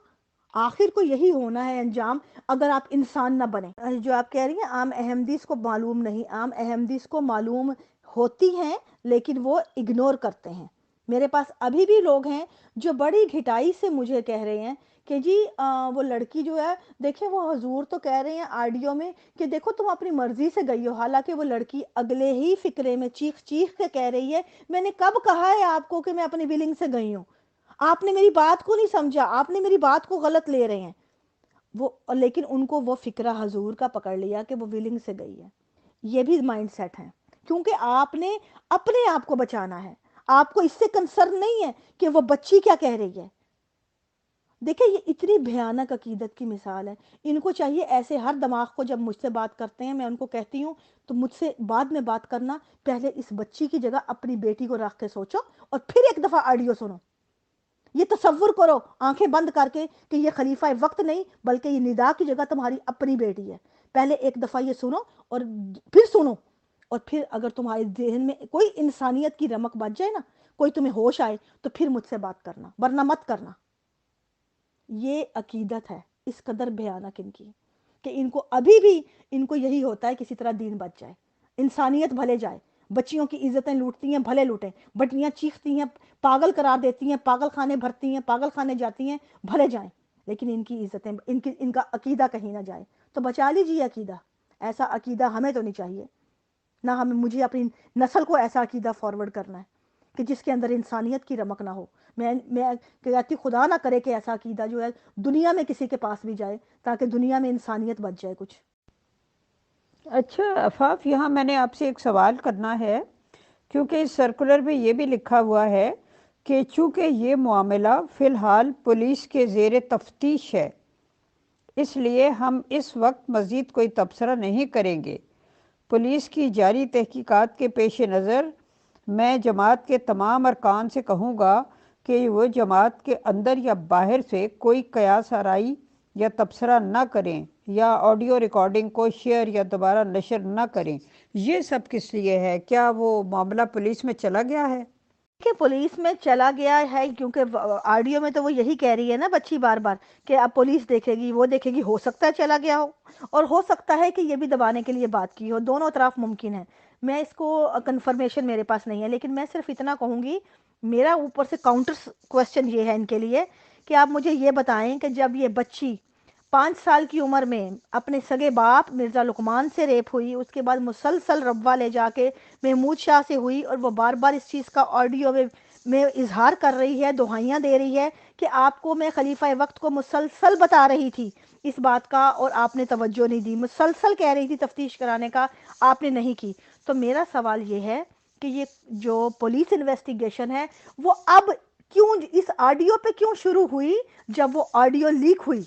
آخر کو یہی ہونا ہے انجام اگر آپ انسان نہ بنے. جو آپ کہہ رہی ہیں عام احمدیس کو معلوم نہیں، عام احمدیس کو معلوم ہوتی ہیں لیکن وہ اگنور کرتے ہیں. میرے پاس ابھی بھی لوگ ہیں جو بڑی گھٹائی سے مجھے کہہ رہے ہیں کہ جی وہ لڑکی جو ہے دیکھیں وہ حضور تو کہہ رہے ہیں آڈیو میں کہ دیکھو تم اپنی مرضی سے گئی ہو، حالانکہ وہ لڑکی اگلے ہی فقرے میں چیخ چیخ کے کہہ رہی ہے میں نے کب کہا ہے آپ کو کہ میں اپنی ولنگ سے گئی ہوں، آپ نے میری بات کو نہیں سمجھا، آپ نے میری بات کو غلط لے رہے ہیں وہ. لیکن ان کو وہ فکرہ حضور کا پکڑ لیا کہ وہ ولنگ سے گئی ہے. یہ بھی مائنڈ سیٹ ہے کیونکہ آپ نے اپنے آپ کو بچانا ہے، آپ کو اس سے کنسرن نہیں ہے کہ وہ بچی کیا کہہ رہی ہے. دیکھیں یہ اتنی بھیانک عقیدت کی مثال ہے. ان کو چاہیے ایسے ہر دماغ کو جب مجھ سے بات کرتے ہیں میں ان کو کہتی ہوں تو مجھ سے بعد میں بات کرنا، پہلے اس بچی کی جگہ اپنی بیٹی کو رکھ کے سوچو اور پھر ایک دفعہ آڈیو سنو. یہ تصور کرو آنکھیں بند کر کے کہ یہ خلیفہ وقت نہیں بلکہ یہ ندا کی جگہ تمہاری اپنی بیٹی ہے. پہلے ایک دفعہ یہ سنو اور پھر سنو، اور پھر اگر تمہارے ذہن میں کوئی انسانیت کی رمق بچ جائے نا، کوئی تمہیں ہوش آئے تو پھر مجھ سے بات کرنا، ورنہ مت کرنا. یہ عقیدت ہے اس قدر بھیانک ان کی کہ ان کو ابھی بھی ان کو یہی ہوتا ہے کسی طرح دین بچ جائے، انسانیت بھلے جائے. بچیوں کی عزتیں لوٹتی ہیں بھلے لوٹیں، بٹیاں چیختی ہیں پاگل قرار دیتی ہیں، پاگل خانے بھرتی ہیں، پاگل خانے جاتی ہیں بھلے جائیں، لیکن ان کی عزتیں ان کا عقیدہ کہیں نہ جائے. تو بچا لیجیے عقیدہ. ایسا عقیدہ ہمیں تو نہیں چاہیے، نہ ہمیں مجھے اپنی نسل کو ایسا عقیدہ فارورڈ کرنا ہے کہ جس کے اندر انسانیت کی رمق نہ ہو. میں کہتی خدا نہ کرے کہ ایسا عقیدہ جو ہے دنیا میں کسی کے پاس بھی جائے تاکہ دنیا میں انسانیت بچ جائے کچھ. اچھا عفاف، یہاں میں نے آپ سے ایک سوال کرنا ہے کیونکہ اس سرکولر میں یہ بھی لکھا ہوا ہے کہ چونکہ یہ معاملہ فی الحال پولیس کے زیر تفتیش ہے اس لیے ہم اس وقت مزید کوئی تبصرہ نہیں کریں گے. پولیس کی جاری تحقیقات کے پیش نظر میں جماعت کے تمام ارکان سے کہوں گا کہ وہ جماعت کے اندر یا باہر سے کوئی قیاس آرائی یا تبصرہ نہ کریں یا آڈیو ریکارڈنگ کو شیئر یا دوبارہ نشر نہ کریں. یہ سب کس لیے ہے؟ کیا وہ معاملہ پولیس میں چلا گیا ہے؟ کہ پولیس میں چلا گیا ہے کیونکہ آڈیو میں تو وہ یہی کہہ رہی ہے نا بچی بار بار کہ اب پولیس دیکھے گی وہ دیکھے گی. ہو سکتا ہے چلا گیا ہو اور ہو سکتا ہے کہ یہ بھی دبانے کے لیے بات کی ہو، دونوں طرف ممکن ہے. میں اس کو کنفرمیشن میرے پاس نہیں ہے، لیکن میں صرف اتنا کہوں گی، میرا اوپر سے کاؤنٹر کوسچن یہ ہے ان کے لیے کہ آپ مجھے یہ بتائیں کہ جب یہ بچی 5 سال کی عمر میں اپنے سگے باپ مرزا لقمان سے ریپ ہوئی، اس کے بعد مسلسل ربوہ لے جا کے محمود شاہ سے ہوئی اور وہ بار بار اس چیز کا آڈیو میں اظہار کر رہی ہے، دہائیاں دے رہی ہے کہ آپ کو میں خلیفہ وقت کو مسلسل بتا رہی تھی اس بات کا اور آپ نے توجہ نہیں دی، مسلسل کہہ رہی تھی تفتیش کرانے کا، آپ نے نہیں کی. تو میرا سوال یہ ہے کہ یہ جو پولیس انویسٹیگیشن ہے وہ اب کیوں اس آڈیو پہ کیوں شروع ہوئی جب وہ آڈیو لیک ہوئی؟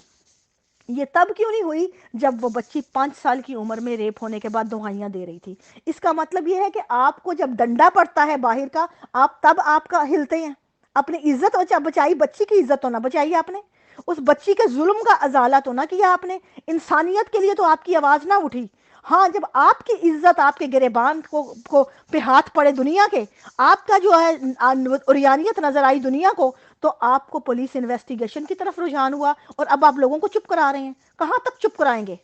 یہ تب کیوں نہیں ہوئی جب وہ بچی 5 سال کی عمر میں ریپ ہونے کے بعد دہائیاں دے رہی تھی؟ اس کا مطلب یہ ہے کہ آپ کو جب ڈنڈا پڑتا ہے باہر کا آپ تب آپ کا ہلتے ہیں. اپنی عزت بچائی، بچی کی عزت تو نہ بچائی آپ نے، اس بچی کے ظلم کا ازالہ تو نہ کیا آپ نے، انسانیت کے لیے تو آپ کی آواز نہ اٹھی. ہاں جب آپ کی عزت آپ کے گریبان کو پہ ہاتھ پڑے دنیا کے، آپ کا جو ہے عریانیت نظر آئی دنیا کو، تو آپ کو پولیس انویسٹیگیشن کی طرف رجحان ہوا اور اب آپ لوگوں کو چپ کرا رہے ہیں. کہاں تک چپ کرائیں گے؟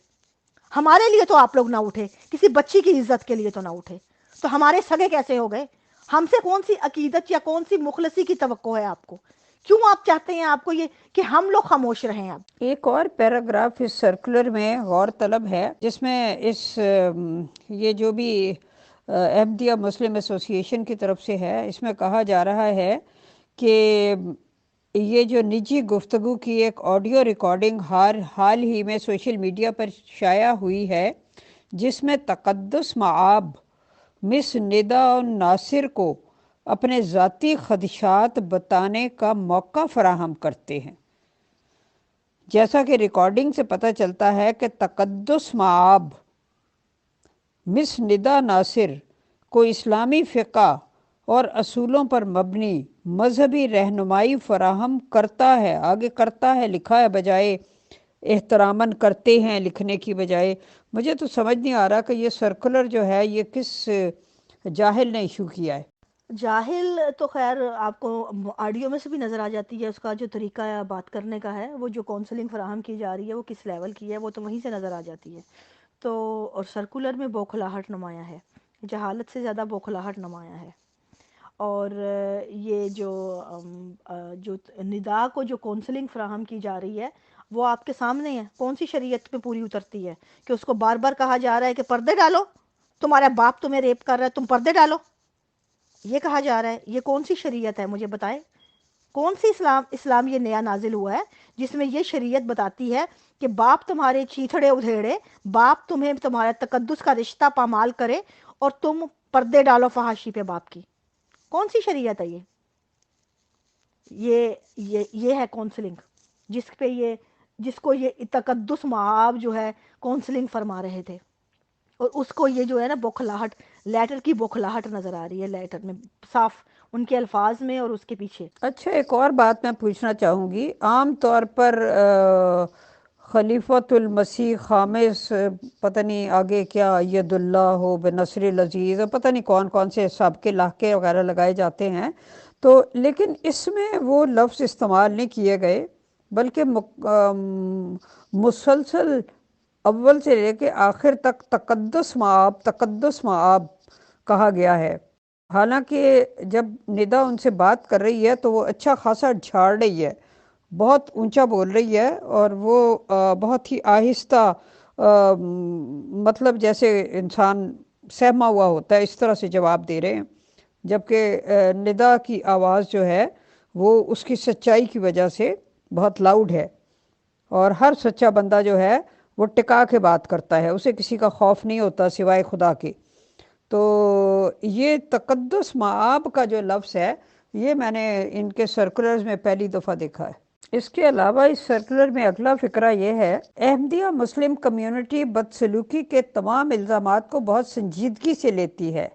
ہمارے لیے تو آپ لوگ نہ اٹھے، کسی بچی کی عزت کے لیے تو نہ اٹھے، تو ہمارے سگے کیسے ہو گئے؟ ہم سے کون سی عقیدت یا کون سی مخلصی کی توقع ہے آپ کو؟ کیوں آپ چاہتے ہیں آپ کو یہ کہ ہم لوگ خاموش رہیں؟ اب ایک اور پیراگراف اس سرکولر میں غور طلب ہے جس میں یہ جو بھی احمدیہ مسلم ایسوسی ایشن کی طرف سے ہے، اس میں کہا جا رہا ہے کہ یہ جو نجی گفتگو کی ایک آڈیو ریکارڈنگ حال ہی میں سوشل میڈیا پر شائع ہوئی ہے جس میں تقدس مآب مس ندا ناصر کو اپنے ذاتی خدشات بتانے کا موقع فراہم کرتے ہیں. جیسا کہ ریکارڈنگ سے پتہ چلتا ہے کہ تقدس مآب مس ندا ناصر کو اسلامی فقہ اور اصولوں پر مبنی مذہبی رہنمائی فراہم کرتا ہے، آگے کرتا ہے لکھا ہے بجائے احتراماً کرتے ہیں لکھنے کی بجائے. مجھے تو سمجھ نہیں آ رہا کہ یہ سرکولر جو ہے یہ کس جاہل نے ایشو کیا ہے. جاہل تو خیر آپ کو آڈیو میں سے بھی نظر آ جاتی ہے، اس کا جو طریقہ بات کرنے کا ہے، وہ جو کونسلنگ فراہم کی جا رہی ہے وہ کس لیول کی ہے، وہ تو وہیں سے نظر آ جاتی ہے۔ تو اور سرکولر میں بوکھلاہٹ نمایاں ہے، جہالت سے زیادہ بوکھلاہٹ نمایاں ہے۔ اور یہ جو ندا کو جو کونسلنگ فراہم کی جا رہی ہے وہ آپ کے سامنے ہے، کون سی شریعت پہ پوری اترتی ہے کہ اس کو بار بار کہا جا رہا ہے کہ پردے ڈالو، تمہارا باپ تمہیں ریپ کر رہا ہے، تم پردے ڈالو، یہ کہا جا رہا ہے۔ یہ کون سی شریعت ہے مجھے بتائیں، کون سی اسلام یہ نیا نازل ہوا ہے جس میں یہ شریعت بتاتی ہے کہ باپ تمہارے چیتھڑے ادھیڑے، باپ تمہیں تمہارا تقدس کا رشتہ پامال کرے اور تم پردے ڈالو فحاشی پہ باپ کی؟ کون سی شریعت ہے یہ ہے کونسلنگ جس کو یہ تقدس مآب جو ہے کونسلنگ فرما رہے تھے، اور اس کو یہ جو ہے نا بوکھلاہٹ، لیٹر کی بوکھلاہٹ نظر آ رہی ہے، لیٹر میں صاف ان کے الفاظ میں اور اس کے پیچھے۔ اچھا، ایک اور بات میں پوچھنا چاہوں گی۔ عام طور پر خلیفۃ المسیح خامس، پتہ نہیں آگے کیا، ید اللہ ہو بنصر العزیز، اور پتہ نہیں کون کون سے سابقے لاحقے وغیرہ لگائے جاتے ہیں، تو لیکن اس میں وہ لفظ استعمال نہیں کیے گئے، بلکہ مسلسل اول سے لے کے آخر تک تقدس مآب کہا گیا ہے۔ حالانکہ جب ندا ان سے بات کر رہی ہے تو وہ اچھا خاصا جھاڑ رہی ہے، بہت اونچا بول رہی ہے، اور وہ بہت ہی آہستہ، مطلب جیسے انسان سہما ہوا ہوتا ہے اس طرح سے جواب دے رہے ہیں، جبکہ ندا کی آواز جو ہے وہ اس کی سچائی کی وجہ سے بہت لاؤڈ ہے، اور ہر سچا بندہ جو ہے وہ ٹکا کے بات کرتا ہے، اسے کسی کا خوف نہیں ہوتا سوائے خدا کے۔ تو یہ تقدس مآب کا جو لفظ ہے، یہ میں نے ان کے سرکولرز میں پہلی دفعہ دیکھا ہے۔ اس کے علاوہ اس سرکولر میں اگلا فقرہ یہ ہے: احمدیہ مسلم کمیونٹی بدسلوکی کے تمام الزامات کو بہت سنجیدگی سے لیتی ہے،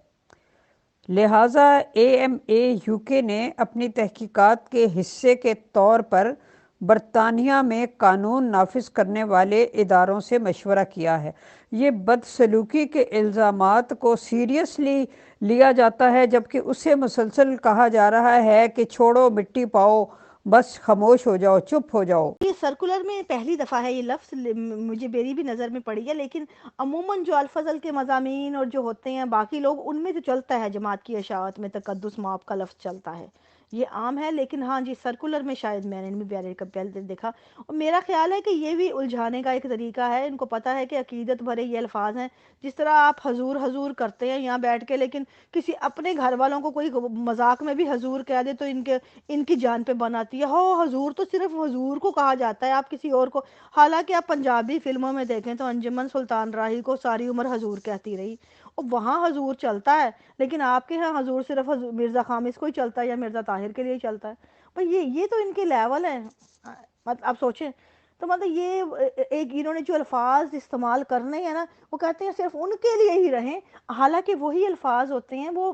لہٰذا AMA UK نے اپنی تحقیقات کے حصے کے طور پر برطانیہ میں قانون نافذ کرنے والے اداروں سے مشورہ کیا ہے۔ یہ بدسلوکی کے الزامات کو سیریسلی لیا جاتا ہے، جبکہ اسے مسلسل کہا جا رہا ہے کہ چھوڑو، مٹی پاؤ، بس خاموش ہو جاؤ، چپ ہو جاؤ۔ یہ سرکولر میں پہلی دفعہ ہے یہ لفظ، مجھے میری بھی نظر میں پڑی ہے، لیکن عموماً جو الفضل کے مضامین اور جو ہوتے ہیں باقی لوگ، ان میں جو چلتا ہے جماعت کی اشاعت میں تقدس مآب کا لفظ چلتا ہے، یہ عام ہے، لیکن ہاں جی سرکولر میں شاید میں نے بھی پہلے دیکھا، اور میرا خیال ہے کہ یہ بھی الجھانے کا ایک طریقہ ہے۔ ان کو پتہ ہے کہ عقیدت بھرے یہ الفاظ ہیں، جس طرح آپ حضور حضور کرتے ہیں یہاں بیٹھ کے، لیکن کسی اپنے گھر والوں کو کوئی مذاق میں بھی حضور کہہ دے تو ان کی جان پہ بناتی ہے، ہو حضور تو صرف حضور کو کہا جاتا ہے، آپ کسی اور کو، حالانکہ آپ پنجابی فلموں میں دیکھیں تو انجمن سلطان راہی کو ساری عمر حضور کہتی رہی، اور وہاں حضور چلتا ہے، لیکن آپ کے ہاں حضور صرف مرزا خامس کو ہی چلتا ہے یا مرزا طاہر کے لیے ہی چلتا ہے۔ بھئی یہ تو ان کے لیول ہے، مطلب آپ سوچیں تو، مطلب یہ ایک انہوں نے جو الفاظ استعمال کرنے ہیں نا، وہ کہتے ہیں صرف ان کے لیے ہی رہیں، حالانکہ وہی الفاظ ہوتے ہیں، وہ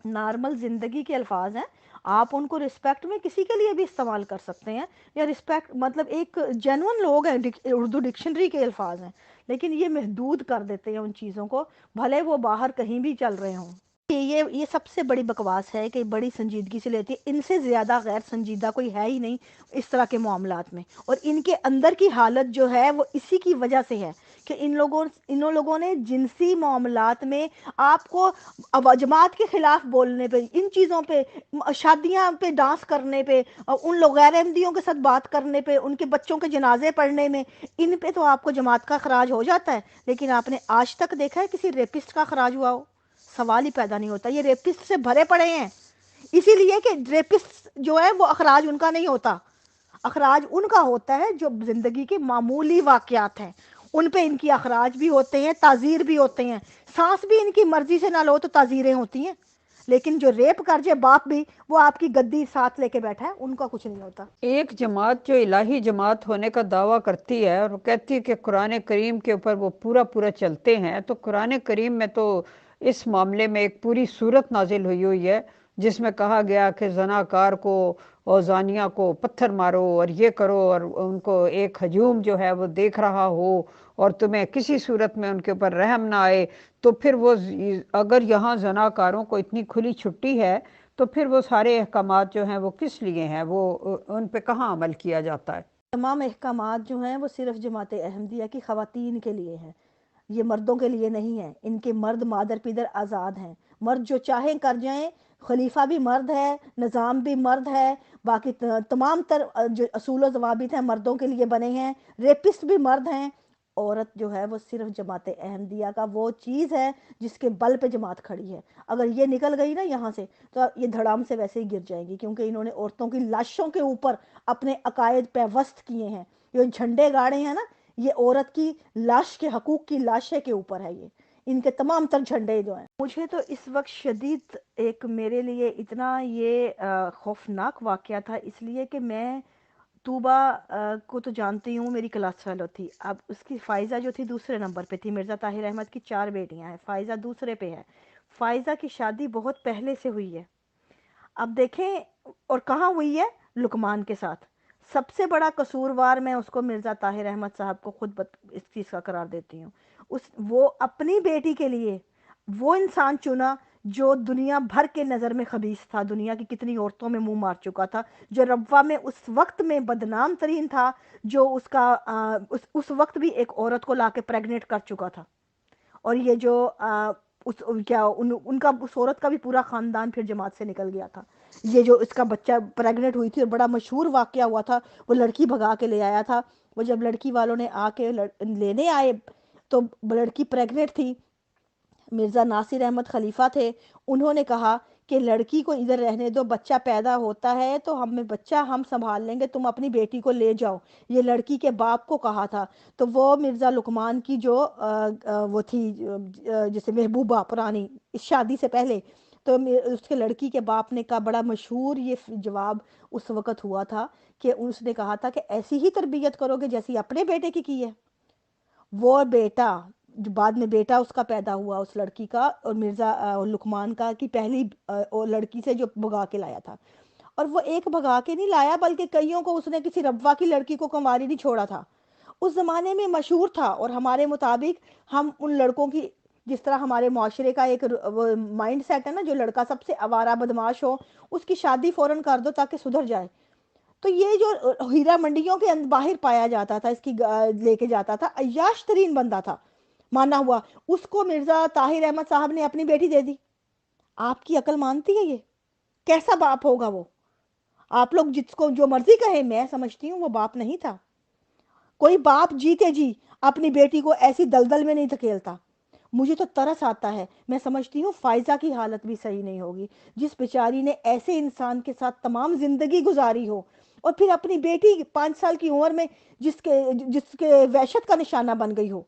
نارمل زندگی کے الفاظ ہیں، آپ ان کو رسپیکٹ میں کسی کے لیے بھی استعمال کر سکتے ہیں، یا رسپیکٹ مطلب ایک جینون لوگ ہیں، اردو ڈکشنری کے الفاظ ہیں، لیکن یہ محدود کر دیتے ہیں ان چیزوں کو، بھلے وہ باہر کہیں بھی چل رہے ہوں۔ یہ سب سے بڑی بکواس ہے کہ بڑی سنجیدگی سے لیتی ہے، ان سے زیادہ غیر سنجیدہ کوئی ہے ہی نہیں اس طرح کے معاملات میں، اور ان کے اندر کی حالت جو ہے وہ اسی کی وجہ سے ہے کہ ان لوگوں نے جنسی معاملات میں آپ کو جماعت کے خلاف بولنے پہ، ان چیزوں پہ، شادیاں پہ ڈانس کرنے پہ، ان لوگ غیر احمدیوں کے ساتھ بات کرنے پہ، ان کے بچوں کے جنازے پڑھنے میں، ان پہ تو آپ کو جماعت کا اخراج ہو جاتا ہے، لیکن آپ نے آج تک دیکھا ہے کسی ریپسٹ کا اخراج ہوا ہو؟ سوال ہی پیدا نہیں ہوتا۔ یہ ریپسٹ سے بھرے پڑے ہیں، اسی لیے کہ ریپسٹ جو ہے وہ اخراج ان کا نہیں ہوتا، اخراج ان کا ہوتا ہے جو زندگی کے معمولی واقعات ہیں، ان پہ ان کی اخراج بھی ہوتے ہیں، تعزیر بھی ہوتے ہیں، سانس بھی ان کی مرضی سے نہ لو تو تعزیریں ہوتی ہیں، لیکن جو ریپ کر جائے باپ بھی، وہ آپ کی گدی ساتھ لے کے بیٹھا ہے، ان کا کچھ نہیں ہوتا۔ ایک جماعت جو الہی جماعت ہونے کا دعویٰ کرتی ہے اور وہ کہتی ہے کہ قرآن کریم کے اوپر وہ پورا چلتے ہیں، تو قرآن کریم میں تو اس معاملے میں ایک پوری صورت نازل ہوئی ہے جس میں کہا گیا کہ زناکار کو اور زانیہ کو پتھر مارو اور یہ کرو، اور ان کو ایک ہجوم جو ہے وہ دیکھ رہا ہو اور تمہیں کسی صورت میں ان کے اوپر رحم نہ آئے، تو پھر وہ اگر یہاں زناکاروں کو اتنی کھلی چھٹی ہے تو پھر وہ سارے احکامات جو ہیں وہ کس لیے ہیں؟ وہ ان پہ کہاں عمل کیا جاتا ہے؟ تمام احکامات جو ہیں وہ صرف جماعت احمدیہ کی خواتین کے لیے ہیں، یہ مردوں کے لیے نہیں ہے۔ ان کے مرد مادر پیدر آزاد ہیں، مرد جو چاہیں کر جائیں، خلیفہ بھی مرد ہے، نظام بھی مرد ہے، باقی تمام تر جو اصول و ضوابط ہیں مردوں کے لیے بنے ہیں، ریپسٹ بھی مرد ہیں۔ عورت جو ہے وہ صرف جماعت احمدیہ کا وہ چیز ہے جس کے بل پہ جماعت کھڑی ہے۔ اگر یہ نکل گئی نا یہاں سے تو یہ دھڑام سے ویسے ہی گر جائیں گی، کیونکہ انہوں نے عورتوں کی لاشوں کے اوپر اپنے عقائد پیوست کیے ہیں۔ یہ جھنڈے گاڑے ہیں نا، یہ عورت کی لاش کے حقوق کی لاشیں کے اوپر ہے، یہ ان کے تمام تر جھنڈے جو ہیں۔ مجھے تو اس وقت شدید ایک میرے لیے اتنا یہ خوفناک واقعہ تھا، اس لیے کہ میں طوبہ کو تو جانتی ہوں، میری کلاس فیلو تھی۔ اب اس کی فائزہ جو تھی دوسرے نمبر پہ تھی، مرزا طاہر احمد کی 4 بیٹیاں ہیں، فائزہ دوسرے پہ ہے۔ فائزہ کی شادی بہت پہلے سے ہوئی ہے، اب دیکھیں، اور کہاں ہوئی ہے؟ لقمان کے ساتھ۔ سب سے بڑا قصوروار میں اس کو مرزا طاہر احمد صاحب کو خود اس چیز کا قرار دیتی ہوں۔ وہ اپنی بیٹی کے لیے وہ انسان چنا جو دنیا بھر کے نظر میں خبیث تھا، دنیا کی کتنی عورتوں میں منہ مار چکا تھا، جو ربوہ میں اس وقت میں بدنام ترین تھا، جو اس وقت بھی ایک عورت کو لا کے پریگنیٹ کر چکا تھا۔ اور یہ جو ان کا اس عورت کا بھی پورا خاندان پھر جماعت سے نکل گیا تھا۔ یہ جو اس کا بچہ پریگنیٹ ہوئی تھی اور بڑا مشہور واقعہ ہوا تھا، وہ لڑکی بھگا کے لے آیا تھا۔ وہ جب لڑکی والوں نے آ کے لینے آئے تو لڑکی پریگنیٹ تھی، مرزا ناصر احمد خلیفہ تھے، انہوں نے کہا کہ لڑکی کو ادھر رہنے دو، بچہ پیدا ہوتا ہے تو بچہ ہم سنبھال لیں گے، تم اپنی بیٹی کو لے جاؤ۔ یہ لڑکی کے باپ کو کہا تھا۔ تو وہ مرزا لقمان کی جو وہ تھی جسے محبوبہ پرانی، اس شادی سے پہلے، تو اس کے لڑکی کے باپ نے کہا، بڑا مشہور یہ جواب اس وقت ہوا تھا کہ اس نے کہا تھا کہ ایسی ہی تربیت کرو گے جیسی اپنے بیٹے کی ہے۔ وہ بیٹا جو بعد میں بیٹا اس کا پیدا ہوا، اس لڑکی کا اور مرزا لقمان کا، کی پہلی لڑکی سے جو بھگا کے لایا تھا، اور وہ ایک بھگا کے نہیں لایا بلکہ کئیوں کو اس نے کسی ربوہ کی لڑکی کو کنواری نہیں چھوڑا تھا۔ اس زمانے میں مشہور تھا، اور ہمارے مطابق ہم ان لڑکوں کی، جس طرح ہمارے معاشرے کا ایک مائنڈ سیٹ ہے نا، جو لڑکا سب سے آوارہ بدماش ہو اس کی شادی فوراً کر دو تاکہ سدھر جائے۔ تو یہ جو ہیرا منڈیوں کے باہر پایا جاتا تھا، اس کی لے کے جاتا تھا، عیاش ترین بندہ تھا، مانا ہوا، اس کو مرزا طاہر احمد صاحب نے اپنی بیٹی دے دی۔ آپ کی عقل مانتی ہے یہ؟ کیسا باپ ہوگا وہ؟ آپ لوگ جس کو جو مرضی کہیں، میں سمجھتی ہوں وہ باپ نہیں تھا۔ کوئی باپ جیتے جی اپنی بیٹی کو ایسی دلدل میں نہیں دھکیلتا۔ مجھے تو ترس آتا ہے، میں سمجھتی ہوں فائزہ کی حالت بھی صحیح نہیں ہوگی، جس بیچاری نے ایسے انسان کے ساتھ تمام زندگی گزاری ہو، اور پھر اپنی بیٹی 5 سال کی عمر میں جس کے وحشت کا نشانہ بن گئی ہو۔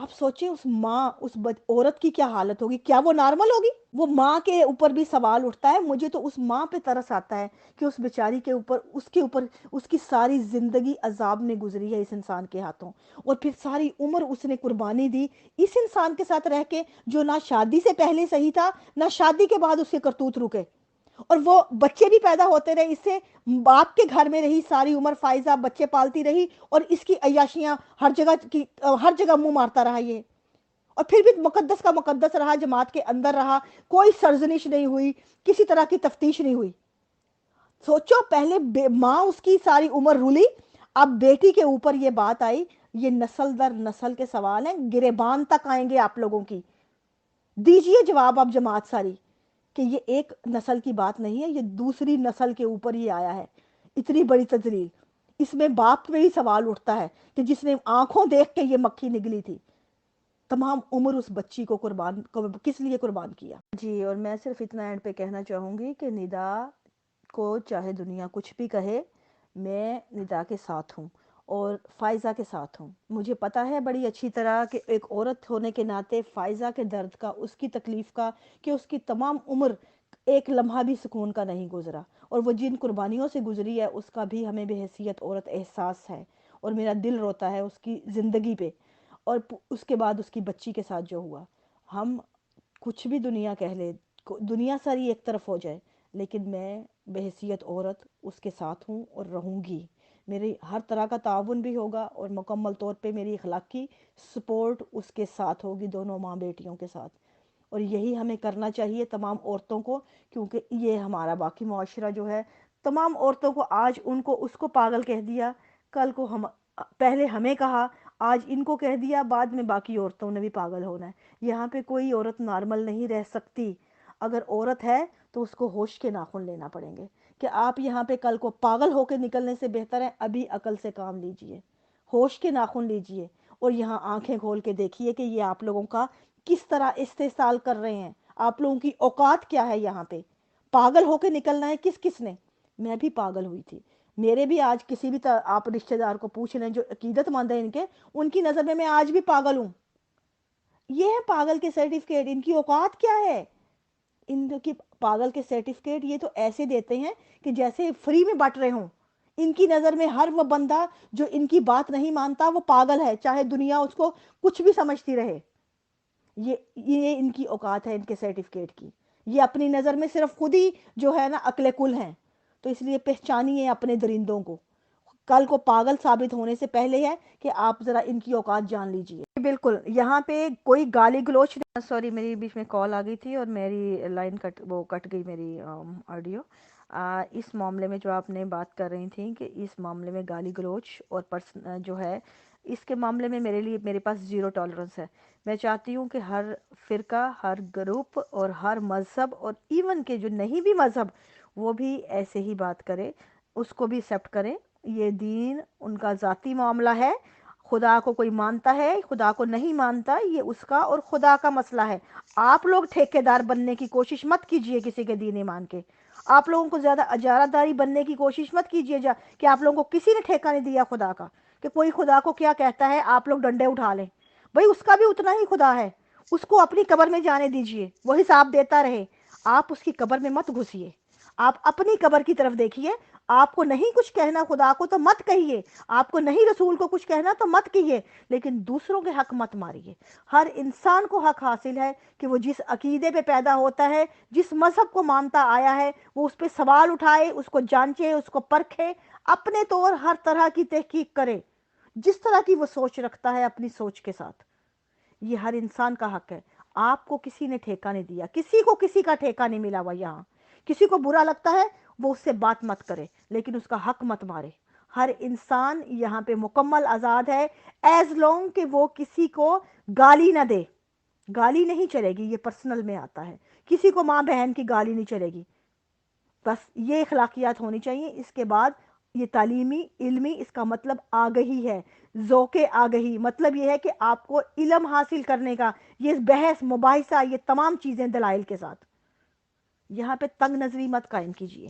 آپ سوچیں اس ماں، اس عورت کی کیا حالت ہوگی؟ کیا وہ نارمل ہوگی؟ وہ ماں کے اوپر بھی سوال اٹھتا ہے۔ مجھے تو اس ماں پہ ترس آتا ہے کہ اس بیچاری کے اوپر اس کی ساری زندگی عذاب میں گزری ہے اس انسان کے ہاتھوں، اور پھر ساری عمر اس نے قربانی دی اس انسان کے ساتھ رہ کے، جو نہ شادی سے پہلے صحیح تھا نہ شادی کے بعد اس کے کرتوت رکے، اور وہ بچے بھی پیدا ہوتے رہے اس سے۔ باپ کے گھر میں رہی ساری عمر فائزہ، بچے پالتی رہی، اور اس کی عیاشیاں ہر جگہ منہ مارتا رہا یہ، اور پھر بھی مقدس کا مقدس رہا، جماعت کے اندر رہا، کوئی سرزنش نہیں ہوئی، کسی طرح کی تفتیش نہیں ہوئی۔ سوچو، پہلے ماں اس کی ساری عمر رولی، اب بیٹی کے اوپر یہ بات آئی۔ یہ نسل در نسل کے سوال ہیں، گریبان تک آئیں گے آپ لوگوں کی۔ دیجئے جواب آپ جماعت ساری، کہ یہ ایک نسل کی بات نہیں ہے، یہ دوسری نسل کے اوپر ہی آیا ہے اتنی بڑی تذلیل۔ اس میں باپ پہ ہی سوال اٹھتا ہے کہ جس نے آنکھوں دیکھ کے یہ مکھی نگلی تھی، تمام عمر اس بچی کو کس لیے قربان کیا؟ جی، اور میں صرف اتنا اینڈ پہ کہنا چاہوں گی کہ ندا کو چاہے دنیا کچھ بھی کہے، میں ندا کے ساتھ ہوں اور فائزہ کے ساتھ ہوں۔ مجھے پتا ہے بڑی اچھی طرح کہ ایک عورت ہونے کے ناطے فائزہ کے درد کا، اس کی تکلیف کا، کہ اس کی تمام عمر ایک لمحہ بھی سکون کا نہیں گزرا، اور وہ جن قربانیوں سے گزری ہے اس کا بھی ہمیں بے حیثیت عورت احساس ہے، اور میرا دل روتا ہے اس کی زندگی پہ، اور اس کے بعد اس کی بچی کے ساتھ جو ہوا۔ ہم کچھ بھی دنیا کہہ لے، دنیا ساری ایک طرف ہو جائے، لیکن میں بحیثیت عورت اس کے ساتھ ہوں اور رہوں گی. میری ہر طرح کا تعاون بھی ہوگا اور مکمل طور پہ میری اخلاقی سپورٹ اس کے ساتھ ہوگی، دونوں ماں بیٹیوں کے ساتھ. اور یہی ہمیں کرنا چاہیے تمام عورتوں کو، کیونکہ یہ ہمارا باقی معاشرہ جو ہے، تمام عورتوں کو آج ان کو اس کو پاگل کہہ دیا، کل کو ہم پہلے ہمیں کہا، آج ان کو کہہ دیا، بعد میں باقی عورتوں نے بھی پاگل ہونا ہے. یہاں پہ کوئی عورت نارمل نہیں رہ سکتی. اگر عورت ہے تو اس کو ہوش کے ناخن لینا پڑیں گے کہ آپ یہاں پہ کل کو پاگل ہو کے نکلنے سے بہتر ہے ابھی عقل سے کام لیجئے، ہوش کے ناخن لیجئے، اور یہاں آنکھیں کھول کے دیکھیے کہ یہ آپ لوگوں کا کس طرح استحصال کر رہے ہیں. آپ لوگوں کی اوقات کیا ہے یہاں پہ؟ پاگل ہو کے نکلنا ہے کس کس نے؟ میں بھی پاگل ہوئی تھی. میرے بھی آج کسی بھی آپ رشتہ دار کو پوچھ لیں جو عقیدت مند ہے ان کی نظر میں آج بھی پاگل ہوں. یہ ہے پاگل کے سرٹیفکیٹ. ان کی اوقات کیا ہے؟ ان کی پاگل کے سرٹیفکیٹ یہ تو ایسے دیتے ہیں کہ جیسے فری میں بانٹ رہے ہوں. ان کی نظر میں ہر وہ بندہ جو ان کی بات نہیں مانتا وہ پاگل ہے، چاہے دنیا اس کو کچھ بھی سمجھتی رہے. یہ ان کی اوقات ہے ان کے سرٹیفکیٹ کی. یہ اپنی نظر میں صرف خود ہی جو ہے نا عقل کل ہیں. تو اس لیے پہچانیے اپنے درندوں کو. کل کو پاگل ثابت ہونے سے پہلے ہے کہ آپ ذرا ان کی اوقات جان لیجئے. بالکل یہاں پہ کوئی گالی گلوچ، سوری میری بیچ میں کال آ گئی تھی اور میری لائن کٹ گئی میری آڈیو. اس معاملے میں جو آپ نے بات کر رہی تھیں کہ اس معاملے میں گالی گلوچ اور جو ہے اس کے معاملے میں میرے پاس زیرو ٹالرنس ہے. میں چاہتی ہوں کہ ہر فرقہ، ہر گروپ اور ہر مذہب، اور ایون کہ جو نہیں بھی مذہب، وہ بھی ایسے ہی بات کرے، اس کو بھی ایکسیپٹ کریں. یہ دین ان کا ذاتی معاملہ ہے. خدا کو کوئی مانتا ہے، خدا کو نہیں مانتا، یہ اس کا اور خدا کا مسئلہ ہے. آپ لوگ ٹھیکیدار بننے کی کوشش مت کیجئے کسی کے دین ایمان کے. آپ لوگوں کو زیادہ اجارہ داری بننے کی کوشش مت کیجئے کہ آپ لوگوں کو کسی نے ٹھیکہ نہیں دیا خدا کا، کہ کوئی خدا کو کیا کہتا ہے آپ لوگ ڈنڈے اٹھا لیں. بھئی اس کا بھی اتنا ہی خدا ہے، اس کو اپنی قبر میں جانے دیجئے، وہ حساب دیتا رہے. آپ اس کی قبر میں مت گھسیے، آپ اپنی قبر کی طرف دیکھیے. آپ کو نہیں کچھ کہنا خدا کو تو مت کہیے، آپ کو نہیں رسول کو کچھ کہنا تو مت کہیے، لیکن دوسروں کے حق مت ماریے. ہر انسان کو حق حاصل ہے کہ وہ جس عقیدے پہ پیدا ہوتا ہے، جس مذہب کو مانتا آیا ہے، وہ اس پہ سوال اٹھائے، اس کو جانچے، اس کو پرکھے، اپنے طور ہر طرح کی تحقیق کرے جس طرح کی وہ سوچ رکھتا ہے اپنی سوچ کے ساتھ. یہ ہر انسان کا حق ہے. آپ کو کسی نے ٹھیکہ نہیں دیا، کسی کو کسی کا ٹھیکہ نہیں ملا ہوا. یہاں کسی کو برا لگتا ہے وہ اس سے بات مت کرے، لیکن اس کا حق مت مارے. ہر انسان یہاں پہ مکمل آزاد ہے، ایز لانگ کہ وہ کسی کو گالی نہ دے. گالی نہیں چلے گی، یہ پرسنل میں آتا ہے. کسی کو ماں بہن کی گالی نہیں چلے گی. بس یہ اخلاقیات ہونی چاہیے. اس کے بعد یہ تعلیمی علمی، اس کا مطلب آگہی ہے، ذوق آگہی. مطلب یہ ہے کہ آپ کو علم حاصل کرنے کا، یہ بحث مباحثہ، یہ تمام چیزیں دلائل کے ساتھ. یہاں پہ تنگ نظری مت قائم کیجیے،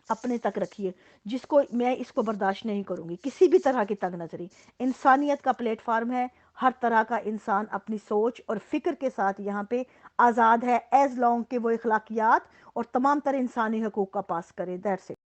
اپنے تک رکھیے. جس کو میں اس کو برداشت نہیں کروں گی، کسی بھی طرح کی تنگ نظری. انسانیت کا پلیٹ فارم ہے، ہر طرح کا انسان اپنی سوچ اور فکر کے ساتھ یہاں پہ آزاد ہے، ایز لانگ کہ وہ اخلاقیات اور تمام تر انسانی حقوق کا پاس کرے. That's it.